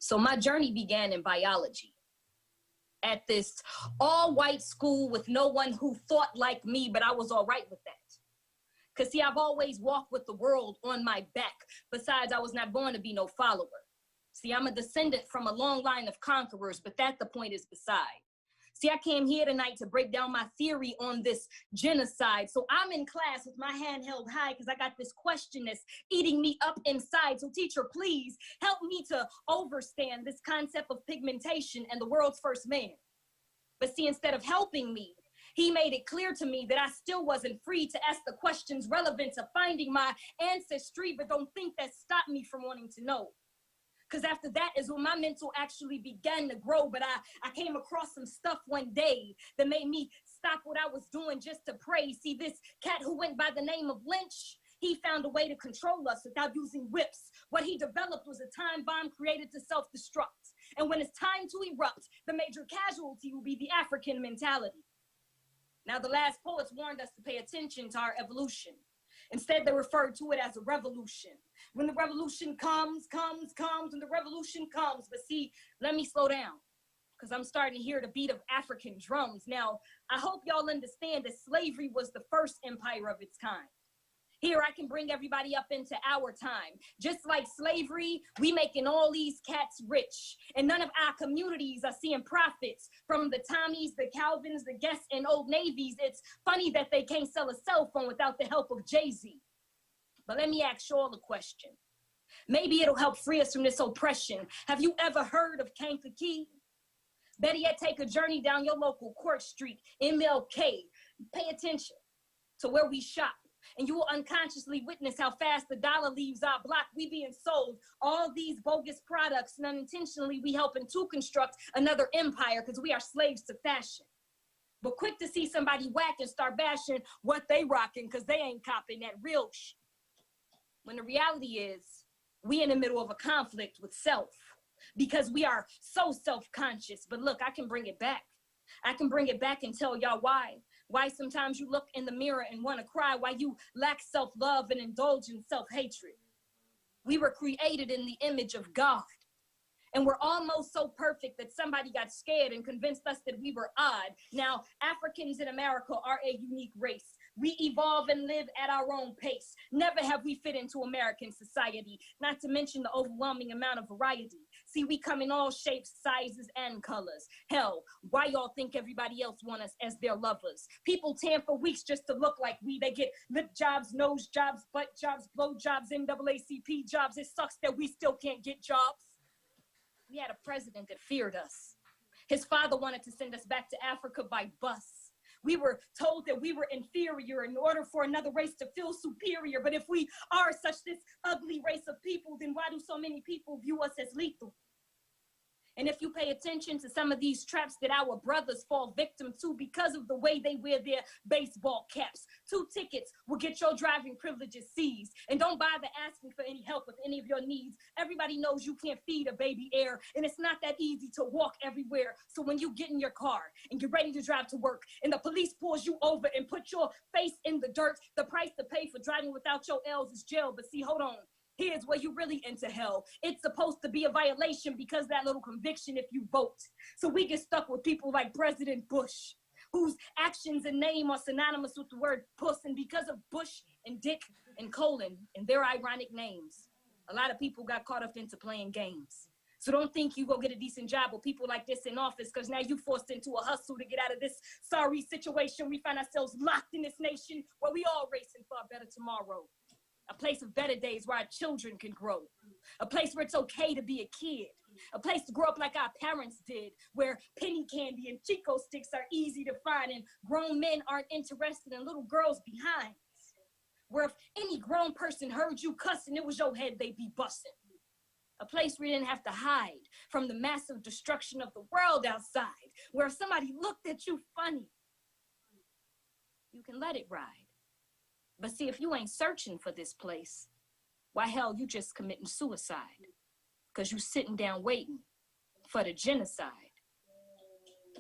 So my journey began in biology at this all-white school with no one who thought like me, but I was all right with that. Because, see, I've always walked with the world on my back. Besides, I was not born to be no follower. See, I'm a descendant from a long line of conquerors, but that the point is beside. See, I came here tonight to break down my theory on this genocide. So I'm in class with my hand held high because I got this question that's eating me up inside. So teacher, please help me to overstand this concept of pigmentation and the world's first man. But see, instead of helping me, he made it clear to me that I still wasn't free to ask the questions relevant to finding my ancestry, but don't think that stopped me from wanting to know. Because after that is when my mental actually began to grow. But I came across some stuff one day that made me stop what I was doing just to pray. See, this cat who went by the name of Lynch, he found a way to control us without using whips. What he developed was a time bomb created to self-destruct. And when it's time to erupt, the major casualty will be the African mentality. Now, the last poets warned us to pay attention to our evolution. Instead, they referred to it as a revolution. When the revolution comes, and the revolution comes. But see, let me slow down, because I'm starting to hear the beat of African drums. Now, I hope y'all understand that slavery was the first empire of its kind. Here, I can bring everybody up into our time. Just like slavery, we making all these cats rich. And none of our communities are seeing profits from the Tommies, the Calvins, the Guests, and Old Navies. It's funny that they can't sell a cell phone without the help of Jay-Z. But let me ask you all a question. Maybe it'll help free us from this oppression. Have you ever heard of Kankakee? Better yet, take a journey down your local Court Street, MLK. Pay attention to where we shop. And you will unconsciously witness how fast the dollar leaves our block. We being sold all these bogus products, and unintentionally we helping to construct another empire because we are slaves to fashion. But quick to see somebody whack and start bashing what they rocking because they ain't copping that real shit. When the reality is, we in the middle of a conflict with self because we are so self-conscious. But look, I can bring it back. I can bring it back and tell y'all why. Why sometimes you look in the mirror and want to cry, why you lack self-love and indulge in self-hatred. We were created in the image of God. And we're almost so perfect that somebody got scared and convinced us that we were odd. Now, Africans in America are a unique race. We evolve and live at our own pace. Never have we fit into American society, not to mention the overwhelming amount of variety. See, we come in all shapes, sizes, and colors. Hell, why y'all think everybody else want us as their lovers? People tan for weeks just to look like we. They get lip jobs, nose jobs, butt jobs, blow jobs, NAACP jobs. It sucks that we still can't get jobs. We had a president that feared us. His father wanted to send us back to Africa by bus. We were told that we were inferior in order for another race to feel superior. But if we are such this ugly race of people, then why do so many people view us as lethal? And if you pay attention to some of these traps that our brothers fall victim to because of the way they wear their baseball caps, 2 tickets will get your driving privileges seized. And don't bother asking for any help with any of your needs. Everybody knows you can't feed a baby air, and it's not that easy to walk everywhere. So when you get in your car and you're ready to drive to work and the police pulls you over and put your face in the dirt, the price to pay for driving without your L's is jail. But see, hold on. Here's where you really into hell. It's supposed to be a violation because that little conviction if you vote. So we get stuck with people like President Bush, whose actions and name are synonymous with the word puss. And because of Bush and Dick and Colin and their ironic names, a lot of people got caught up into playing games. So don't think you go get a decent job with people like this in office, because now you forced into a hustle to get out of this sorry situation. We find ourselves locked in this nation where we all racing for a better tomorrow. A place of better days where our children can grow. A place where it's okay to be a kid. A place to grow up like our parents did, where penny candy and Chico sticks are easy to find and grown men aren't interested in little girls behind. Where if any grown person heard you cussing, it was your head they'd be busting. A place where you didn't have to hide from the massive destruction of the world outside. Where if somebody looked at you funny, you can let it ride. But see, if you ain't searching for this place, why hell you just committing suicide? Because you sitting down waiting for the genocide.